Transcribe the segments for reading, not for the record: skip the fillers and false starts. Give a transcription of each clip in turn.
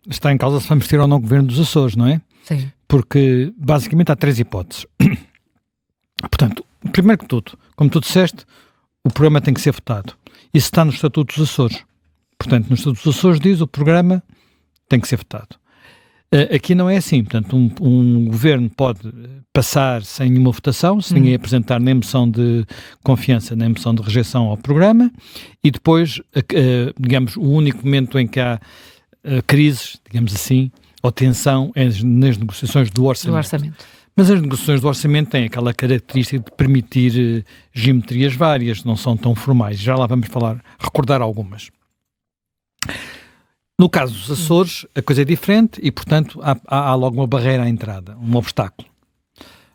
está em causa se vamos ter ou não governo dos Açores, não é? Sim. Porque, basicamente, há 3 hipóteses. Portanto, primeiro que tudo, como tu disseste, o programa tem que ser votado. Isso está no Estatuto dos Açores. Portanto, no Estatuto dos Açores diz o programa tem que ser votado. Aqui não é assim. Portanto, um governo pode passar sem nenhuma votação, se ninguém apresentar nem moção de confiança, nem moção de rejeição ao programa, e depois, digamos, o único momento em que há crises, digamos assim, ou tensão, é nas negociações do orçamento. Mas as negociações do orçamento têm aquela característica de permitir geometrias várias, não são tão formais. Já lá vamos recordar algumas. No caso dos Açores, a coisa é diferente e, portanto, há logo uma barreira à entrada, um obstáculo.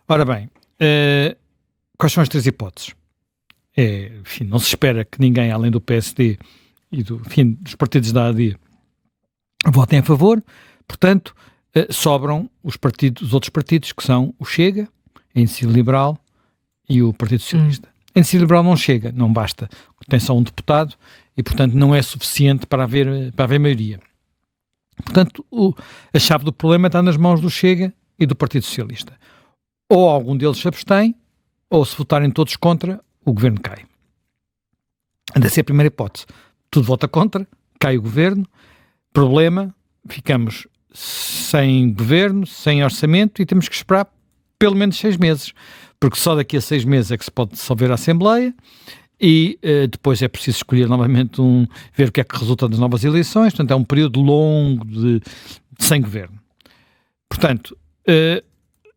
Ora bem, quais são as 3 hipóteses? Enfim, não se espera que ninguém, além do PSD e dos partidos da AD, votem a favor. Portanto, sobram os outros partidos, que são o Chega, a Iniciativa Liberal e o Partido Socialista. A Iniciativa Liberal não chega, não basta, tem só um deputado e, portanto, não é suficiente para haver maioria. Portanto, a chave do problema está nas mãos do Chega e do Partido Socialista. Ou algum deles se abstém, ou se votarem todos contra, o governo cai. Essa é a primeira hipótese. Tudo vota contra, cai o governo, problema, ficamos sem governo, sem orçamento e temos que esperar pelo menos 6 meses, porque só daqui a 6 meses é que se pode dissolver a Assembleia e depois é preciso escolher novamente ver o que é que resulta das novas eleições. Portanto, é um período longo sem governo. Portanto,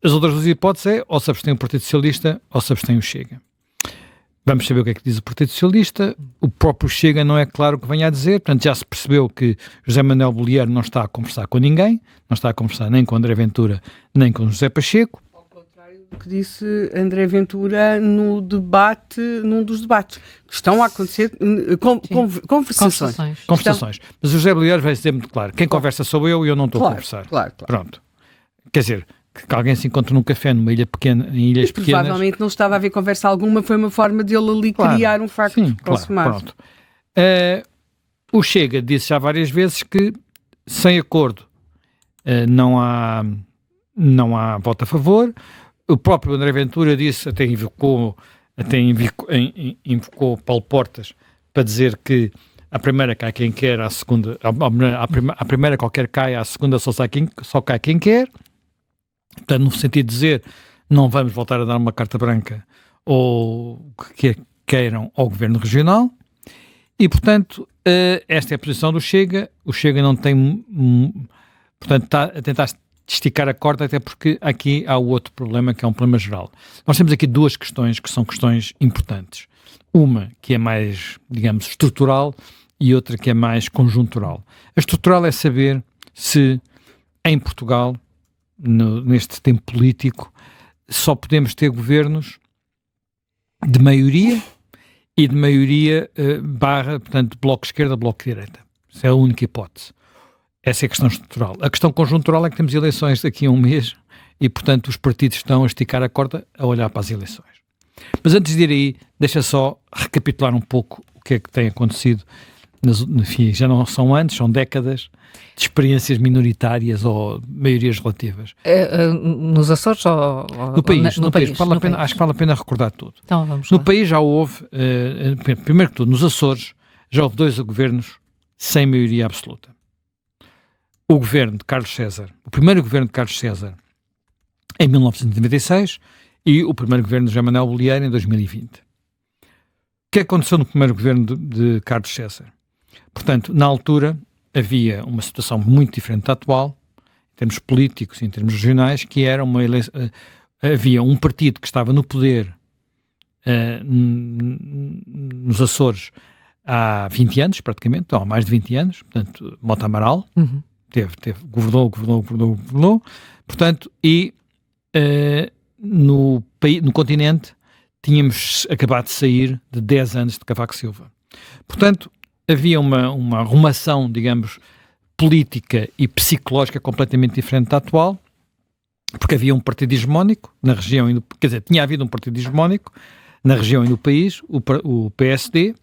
as outras 2 hipóteses ou se abstém o Partido Socialista ou se abstém o Chega. Vamos saber o que é que diz o Partido Socialista. O próprio Chega não é claro o que venha a dizer, portanto já se percebeu que José Manuel Bolieiro não está a conversar com ninguém, não está a conversar nem com André Ventura, nem com José Pacheco. Ao contrário do que disse André Ventura num dos debates. Estão a acontecer conversações. Conversações. Mas o José Bolieiro vai dizer muito claro, quem conversa sou eu e eu não estou a conversar. Claro. Pronto. Quer dizer, que alguém se encontre num café numa ilha pequena, em ilhas pequenas... Provavelmente não estava a haver conversa alguma, foi uma forma dele ali criar um facto consumado. Pronto. O Chega disse já várias vezes que, sem acordo, não há voto a favor. O próprio André Ventura disse, até invocou Paulo Portas para dizer que a primeira cai quem quer, a segunda... A primeira qualquer cai, a segunda só cai quem quer. Portanto, no sentido de dizer, não vamos voltar a dar uma carta branca ou que queiram ao Governo Regional. E, portanto, esta é a posição do Chega. O Chega não tem... Portanto, está a tentar esticar a corda, até porque aqui há o outro problema, que é um problema geral. Nós temos aqui 2 questões que são questões importantes. Uma que é mais, digamos, estrutural e outra que é mais conjuntural. A estrutural é saber se, em Portugal... neste tempo político, só podemos ter governos de maioria e de maioria portanto, bloco de esquerda, bloco de direita. Essa é a única hipótese. Essa é a questão estrutural. A questão conjuntural é que temos eleições daqui a um mês e, portanto, os partidos estão a esticar a corda a olhar para as eleições. Mas antes de ir aí, deixa só recapitular um pouco o que é que tem acontecido. Enfim, já não são anos, são décadas de experiências minoritárias ou maiorias relativas. Nos Açores ou no país? No país. Acho que vale a pena recordar tudo. Então, vamos no lá. país já houve, primeiro que tudo, nos Açores, já houve 2 governos sem maioria absoluta. O governo de Carlos César, o primeiro governo de Carlos César, em 1996, e o primeiro governo de José Manuel Bolieiro, em 2020. O que aconteceu no primeiro governo de Carlos César? Portanto, na altura, havia uma situação muito diferente da atual, em termos políticos e em termos regionais, que era havia um partido que estava no poder nos Açores há 20 anos, praticamente, ou há mais de 20 anos, portanto, Mota Amaral, governou, portanto, e no continente tínhamos acabado de sair de 10 anos de Cavaco Silva. Portanto, havia uma arrumação, digamos, política e psicológica completamente diferente da atual, porque havia um partido hegemónico na região, tinha havido um partido hegemónico na região e no país, o PSD,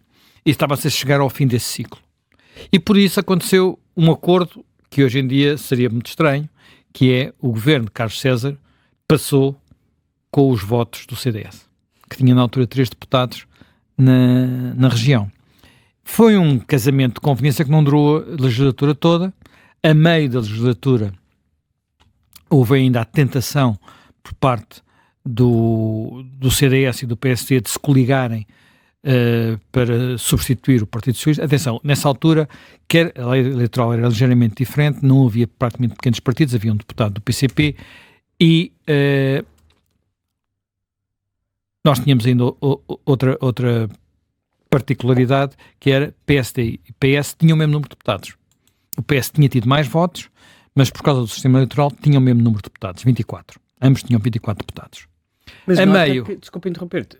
e estava-se a chegar ao fim desse ciclo. E por isso aconteceu um acordo que hoje em dia seria muito estranho, que é o governo de Carlos César passou com os votos do CDS, que tinha na altura 3 deputados na região. Foi um casamento de conveniência que não durou a legislatura toda. A meio da legislatura houve ainda a tentação por parte do CDS e do PSD de se coligarem para substituir o Partido Socialista. Atenção, nessa altura, quer a lei eleitoral era ligeiramente diferente, não havia praticamente pequenos partidos, havia um deputado do PCP e nós tínhamos ainda outra particularidade, que era PSD e PS tinham o mesmo número de deputados. O PS tinha tido mais votos, mas por causa do sistema eleitoral tinham o mesmo número de deputados, 24. Ambos tinham 24 deputados. Mas desculpa interromper-te,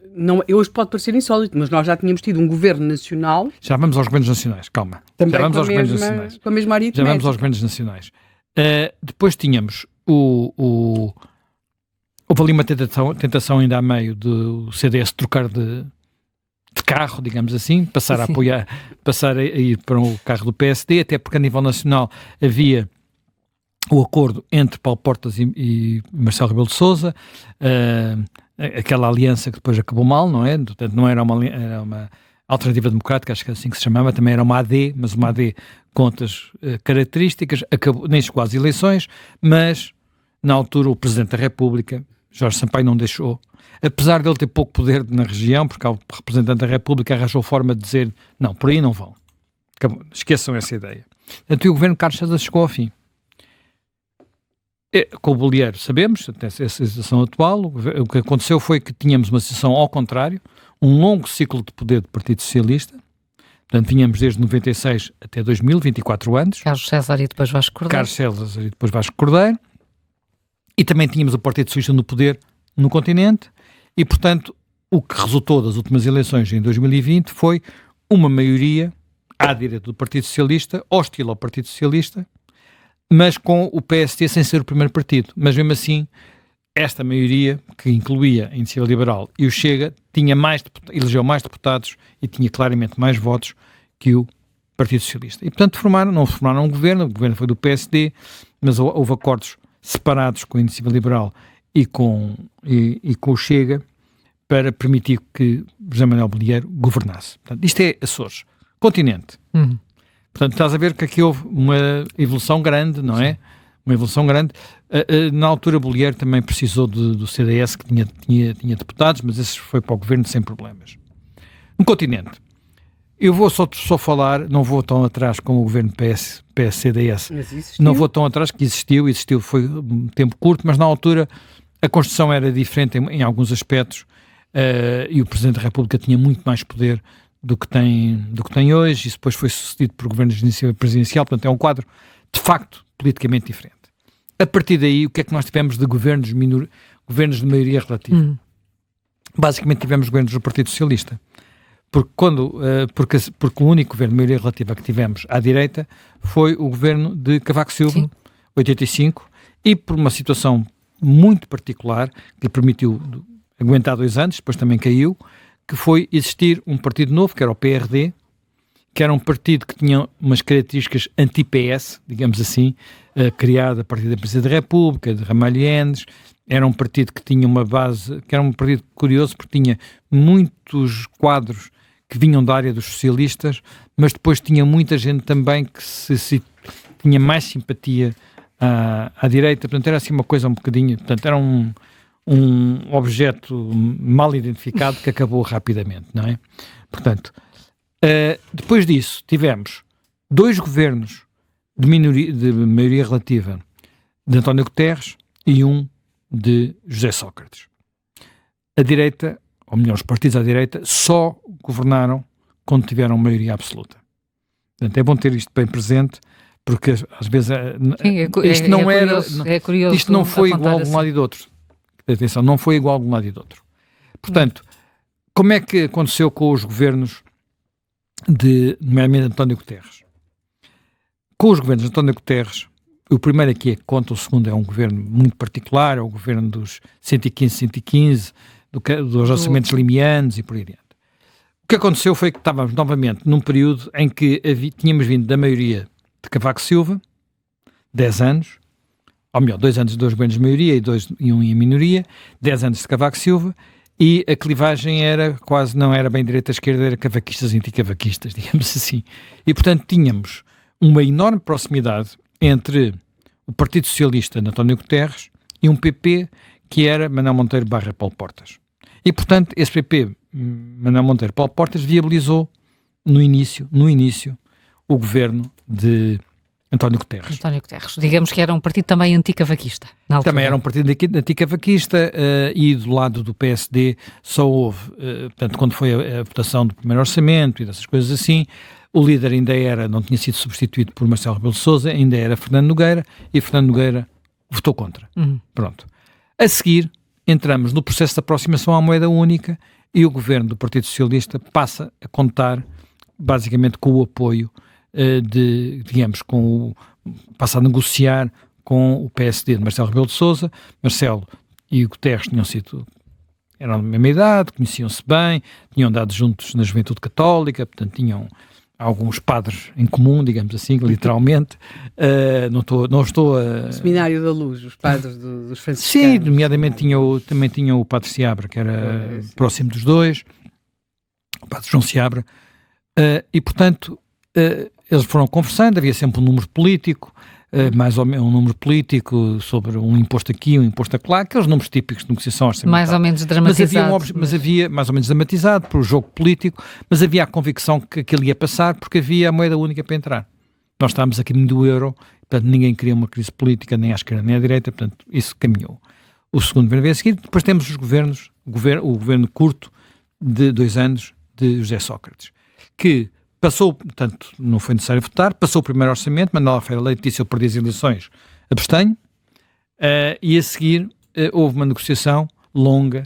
hoje pode parecer insólito, mas nós já tínhamos tido um governo nacional. Já vamos aos governos nacionais, calma. Também já vamos aos governos nacionais. Com a mesma área já vamos aos governos nacionais. Depois tínhamos houve ali uma tentação ainda a meio do CDS trocar de carro, digamos assim, passar a apoiar, passar a ir para o carro do PSD, até porque a nível nacional havia o acordo entre Paulo Portas e Marcelo Rebelo de Sousa, aquela aliança que depois acabou mal, não é? Portanto, não era uma alternativa democrática, acho que é assim que se chamava, também era uma AD, mas uma AD com outras características, nem chegou às eleições, mas na altura o Presidente da República, Jorge Sampaio, não deixou, apesar de ele ter pouco poder na região, porque o representante da República arranjou forma de dizer, não, por aí não vão. Esqueçam essa ideia. Portanto, o governo de Carlos César chegou ao fim. Com o Bolieiro, sabemos, essa situação atual, o que aconteceu foi que tínhamos uma situação ao contrário, um longo ciclo de poder do Partido Socialista, portanto, tínhamos desde 96 até 2000, 24 anos. Carlos César e depois Vasco Cordeiro. Carlos César e depois Vasco Cordeiro. E também tínhamos o Partido Socialista no poder no continente e, portanto, o que resultou das últimas eleições em 2020 foi uma maioria à direita do Partido Socialista, hostil ao Partido Socialista, mas com o PSD sem ser o primeiro partido. Mas mesmo assim, esta maioria, que incluía a Iniciativa Liberal e o Chega, elegeu mais deputados e tinha claramente mais votos que o Partido Socialista. E, portanto, não formaram um governo, o governo foi do PSD, mas houve acordos separados com a Iniciativa Liberal e com o Chega para permitir que José Manuel Bolieiro governasse. Portanto, isto é Açores. Continente. Portanto, estás a ver que aqui houve uma evolução grande, não é? Uma evolução grande. Na altura, Bolieiro também precisou do CDS, que tinha deputados, mas esse foi para o governo sem problemas. No continente, eu vou só falar, não vou tão atrás como o governo PS-CDS, não vou tão atrás, que existiu, foi um tempo curto, mas na altura a Constituição era diferente em alguns aspectos e o Presidente da República tinha muito mais poder do que tem hoje, e depois foi sucedido por governos de iniciativa presidencial, portanto é um quadro, de facto, politicamente diferente. A partir daí, o que é que nós tivemos de governos de maioria relativa? Basicamente tivemos governos do Partido Socialista, porque o único governo de maioria relativa que tivemos à direita foi o governo de Cavaco Silva, 85, e por uma situação muito particular, que lhe permitiu aguentar 2 anos, depois também caiu, que foi existir um partido novo, que era o PRD, que era um partido que tinha umas características anti-PS, digamos assim, criado a partir da Presidência da República, de Ramalhianes. Era um partido que tinha uma base, que era um partido curioso, porque tinha muitos quadros que vinham da área dos socialistas, mas depois tinha muita gente também que tinha mais simpatia à direita. Portanto, era assim uma coisa um bocadinho, portanto, era um objeto mal identificado que acabou rapidamente, não é? Portanto, depois disso tivemos 2 governos de maioria relativa de António Guterres e um de José Sócrates. A direita, ou melhor, os partidos à direita, só governaram quando tiveram maioria absoluta. Portanto, é bom ter isto bem presente, porque às vezes isto não era, curioso, isto não foi igual de um lado e do outro. Atenção, não foi igual de um lado e do outro. Portanto, como é que aconteceu com os governos nomeadamente António Guterres? Com os governos de António Guterres, o primeiro aqui é que conta, o segundo é um governo muito particular, é o governo dos 115, dos orçamentos limianos e por aí adiante. O que aconteceu foi que estávamos novamente num período em que tínhamos vindo da maioria de Cavaco Silva, 10 anos, ou melhor, 2 anos de 2 governos de maioria e um em minoria, 10 anos de Cavaco Silva, e a clivagem era quase, não era bem direita-esquerda, era cavaquistas e anticavaquistas, digamos assim. E, portanto, tínhamos uma enorme proximidade entre o Partido Socialista de António Guterres e um PP que era Manuel Monteiro / Paulo Portas. E, portanto, esse PP, Manuel Monteiro / Paulo Portas, viabilizou no início, o governo de António Guterres. António Guterres. Digamos que era um partido também anticavaquista. Também era um partido anticavaquista e do lado do PSD só houve, portanto, quando foi a votação do primeiro orçamento e dessas coisas assim, o líder ainda era, não tinha sido substituído por Marcelo Rebelo de Sousa, ainda era Fernando Nogueira, e Fernando Nogueira votou contra. Pronto. A seguir, entramos no processo de aproximação à moeda única e o governo do Partido Socialista passa a contar, basicamente, com o apoio passa a negociar com o PSD de Marcelo Rebelo de Sousa. Marcelo e o Guterres eram da mesma idade, conheciam-se bem, tinham andado juntos na Juventude Católica, portanto tinham alguns padres em comum, digamos assim, literalmente. Não estou a... Seminário da Luz, os padres dos franciscanos. Sim, nomeadamente também tinha o padre Seabra, que era próximo dos dois, o padre João Seabra, e portanto eles foram conversando, havia sempre um número político, mais ou menos um número político sobre um imposto aqui, um imposto acolá, aqueles números típicos de negociação orçamental. Mais ou menos dramatizado. Mas havia mais ou menos dramatizado por jogo político, mas havia a convicção que aquilo ia passar porque havia a moeda única para entrar. Nós estávamos aqui do euro, portanto ninguém queria uma crise política, nem à esquerda nem à direita, portanto isso caminhou. O segundo governo veio a seguir, depois temos o governo curto de 2 anos de José Sócrates, que passou, portanto, não foi necessário votar, passou o primeiro orçamento, Manuel Ferreira Leite disse: eu perdi as eleições, abstenho, e a seguir houve uma negociação longa,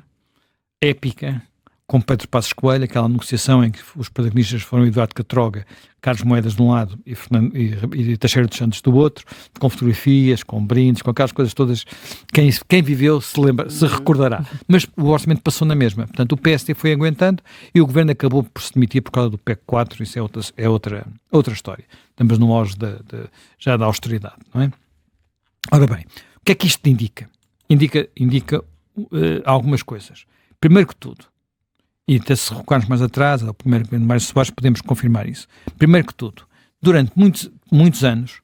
épica, com Pedro Passos Coelho, aquela negociação em que os protagonistas foram Eduardo Catroga, Carlos Moedas de um lado e Teixeira dos Santos do outro, com fotografias, com brindes, com aquelas coisas todas. Quem viveu se recordará. Mas o orçamento passou na mesma. Portanto, o PSD foi aguentando e o governo acabou por se demitir por causa do PEC 4, isso é outra história. Estamos no auge já da austeridade, não é? Ora bem, o que é que isto indica? Indica algumas coisas. Primeiro que tudo, e até se recuarmos mais atrás, ao primeiro governo de Mário Soares, podemos confirmar isso. Primeiro que tudo, durante muitos anos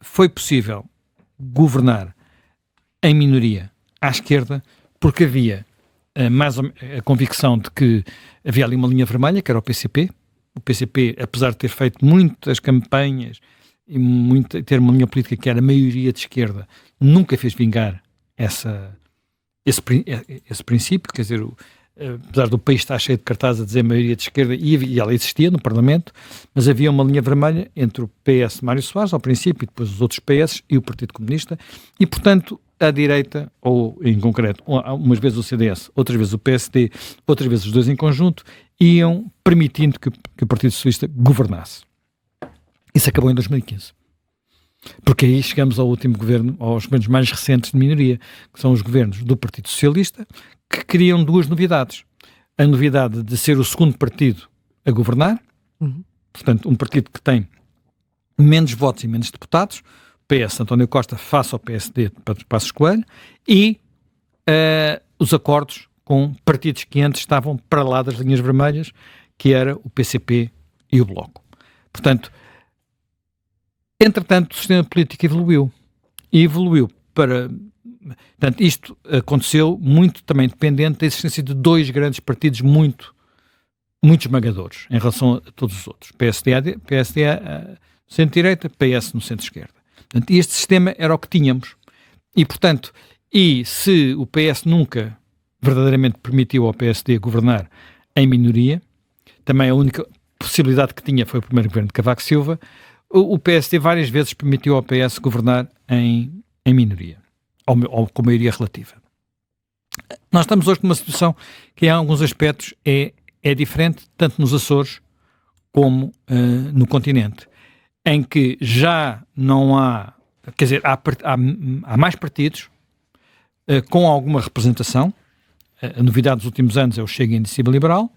foi possível governar em minoria à esquerda, porque havia a convicção de que havia ali uma linha vermelha, que era o PCP. O PCP, apesar de ter feito muitas campanhas e ter uma linha política que era a maioria de esquerda, nunca fez vingar esse princípio, quer dizer, apesar do país estar cheio de cartazes a dizer maioria de esquerda, e ela existia no Parlamento, mas havia uma linha vermelha entre o PS de Mário Soares, ao princípio, e depois os outros PS e o Partido Comunista, e, portanto, a direita, ou em concreto, umas vezes o CDS, outras vezes o PSD, outras vezes os dois em conjunto, iam permitindo que o Partido Socialista governasse. Isso acabou em 2015. Porque aí chegamos ao último governo, aos governos mais recentes de minoria, que são os governos do Partido Socialista, que criam 2 novidades. A novidade de ser o segundo partido a governar, portanto, um partido que tem menos votos e menos deputados, PS António Costa face ao PSD de Pedro Passos Coelho, e os acordos com partidos que antes estavam para lá das linhas vermelhas, que era o PCP e o Bloco. Portanto, entretanto, o sistema político evoluiu para... Portanto, isto aconteceu muito também dependente da existência de 2 grandes partidos muito esmagadores em relação a todos os outros. PSD no centro-direita, PS no centro-esquerda. Portanto, este sistema era o que tínhamos. E, portanto, se o PS nunca verdadeiramente permitiu ao PSD governar em minoria, também a única possibilidade que tinha foi o primeiro governo de Cavaco Silva, o PSD várias vezes permitiu ao PS governar em minoria, ou com maioria relativa. Nós estamos hoje numa situação que em alguns aspectos é diferente, tanto nos Açores como no continente, em que já não há, quer dizer, há mais partidos com alguma representação. A novidade dos últimos anos é o Chega e a Iniciativa Liberal,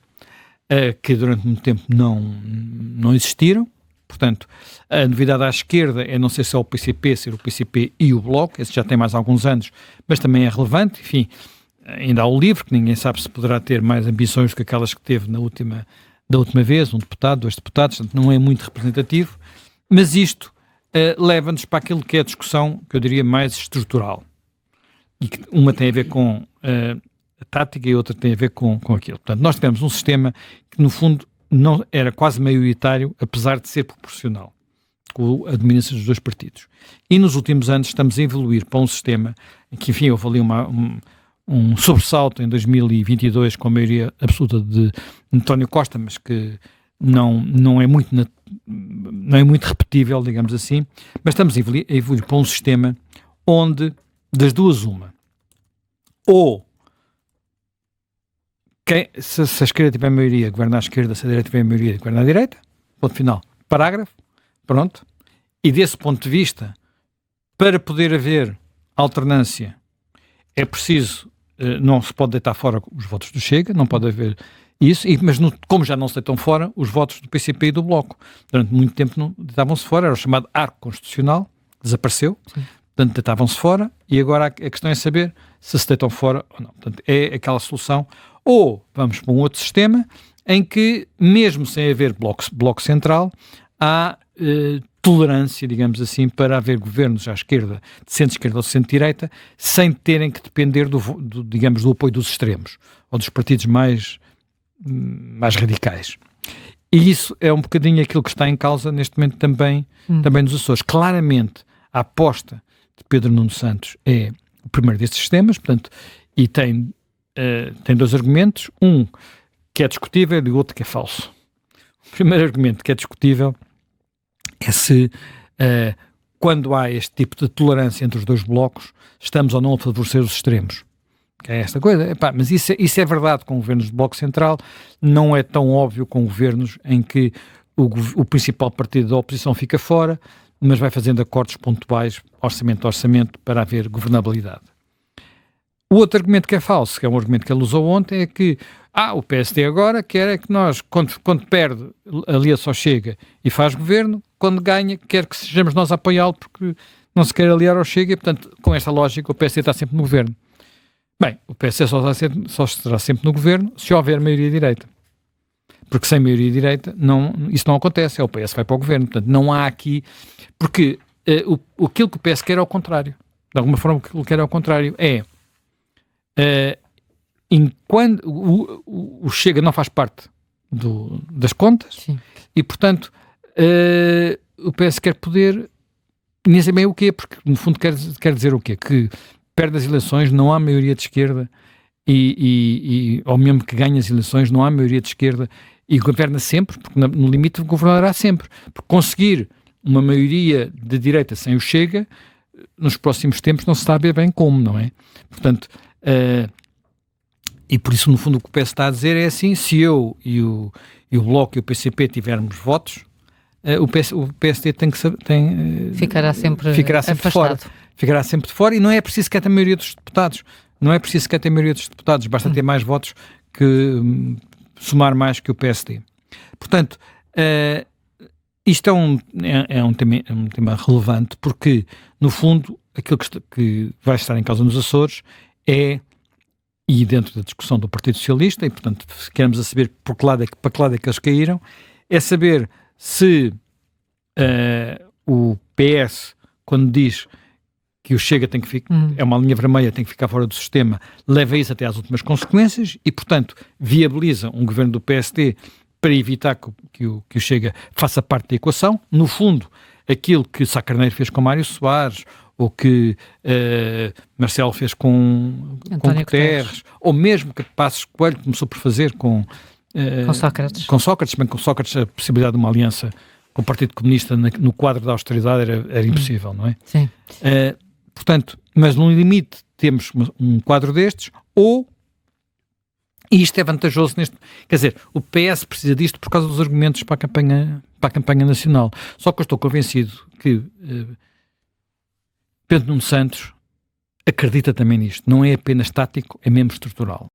que durante muito tempo não existiram. Portanto, a novidade à esquerda é não ser só o PCP, ser o PCP e o Bloco, esse já tem mais alguns anos, mas também é relevante. Enfim, ainda há o LIVRE, que ninguém sabe se poderá ter mais ambições do que aquelas que teve da última vez, um deputado, 2 deputados, portanto não é muito representativo, mas isto leva-nos para aquilo que é a discussão, que eu diria, mais estrutural. E que uma tem a ver com a tática e outra tem a ver com aquilo. Portanto, nós tivemos um sistema que, no fundo, não era quase maioritário, apesar de ser proporcional, com a dominância dos 2 partidos. E nos últimos anos estamos a evoluir para um sistema em que, enfim, houve ali um sobressalto em 2022 com a maioria absoluta de António Costa, mas que não é muito repetível, digamos assim, mas estamos a evoluir para um sistema onde, das duas uma, ou se a esquerda tiver maioria, governa à esquerda, se a direita tiver maioria, governa à direita, ponto final, parágrafo, pronto, e desse ponto de vista, para poder haver alternância, é preciso, não se pode deitar fora os votos do Chega, não pode haver isso, mas como já não se deitam fora os votos do PCP e do Bloco, durante muito tempo não deitavam-se fora, era o chamado arco constitucional, desapareceu, sim. Portanto deitavam-se fora, e agora a questão é saber se deitam fora ou não. Portanto, é aquela solução, ou vamos para um outro sistema, em que, mesmo sem haver bloco central, há tolerância, digamos assim, para haver governos à esquerda, de centro-esquerda ou de centro-direita, sem terem que depender digamos, do apoio dos extremos, ou dos partidos mais radicais. E isso é um bocadinho aquilo que está em causa neste momento também nos Açores. Claramente, a aposta de Pedro Nuno Santos é o primeiro destes sistemas, portanto, e tem 2 argumentos, um que é discutível e o outro que é falso. O primeiro argumento que é discutível é se, quando há este tipo de tolerância entre os 2 blocos, estamos ou não a favorecer os extremos. Que é esta coisa. Mas isso é verdade com governos de bloco central, não é tão óbvio com governos em que o principal partido da oposição fica fora, mas vai fazendo acordos pontuais, orçamento a orçamento, para haver governabilidade. O outro argumento que é falso, que é um argumento que ele usou ontem, é que o PSD agora quer que nós, quando perde, alia-se ao Chega e faz governo, quando ganha, quer que sejamos nós a apoiá-lo porque não se quer aliar ao Chega e, portanto, com esta lógica, o PSD está sempre no governo. Bem, o PSD só estará sempre no governo se houver maioria direita. Porque sem maioria direita isso não acontece, o PS vai para o governo. Portanto, não há aqui... Porque aquilo que o PS quer é ao contrário. De alguma forma, aquilo que quer é ao contrário. Enquanto o Chega não faz parte das contas, sim. E, portanto, o PS quer poder... Nem sei bem o quê, porque, no fundo, quer dizer o quê? Que perde as eleições, não há maioria de esquerda ou mesmo que ganhe as eleições, não há maioria de esquerda e governa sempre, porque no limite governará sempre. Porque conseguir uma maioria de direita sem o Chega, nos próximos tempos não se sabe bem como, não é? Portanto, e por isso, no fundo, o que o PS está a dizer é assim, se eu e o Bloco e o PCP tivermos votos, o PSD ficará sempre de fora. Ficará sempre de fora e não é preciso que tenha a maioria dos deputados. Não é preciso que tenha a maioria dos deputados. Basta ter mais votos que somar mais que o PSD. Portanto, isto é um tema relevante porque, no fundo, aquilo que vai estar em causa nos Açores e dentro da discussão do Partido Socialista, e, portanto, queremos a saber para que lado é que eles caíram, é saber se o PS, quando diz que o Chega tem que ficar, é uma linha vermelha, tem que ficar fora do sistema, leva isso até às últimas consequências e, portanto, viabiliza um governo do PSD para evitar que o Chega faça parte da equação. No fundo, aquilo que Sá Carneiro fez com Mário Soares, ou que Marcelo fez com Guterres, ou mesmo que Passos Coelho começou por fazer com Sócrates. Com Sócrates, a possibilidade de uma aliança com o Partido Comunista no quadro da austeridade era impossível, não é? Sim. Portanto, mas no limite temos um quadro destes, e isto é vantajoso quer dizer, o PS precisa disto por causa dos argumentos para a campanha nacional. Só que eu estou convencido que Pedro Nuno Santos acredita também nisto. Não é apenas tático, é mesmo estrutural.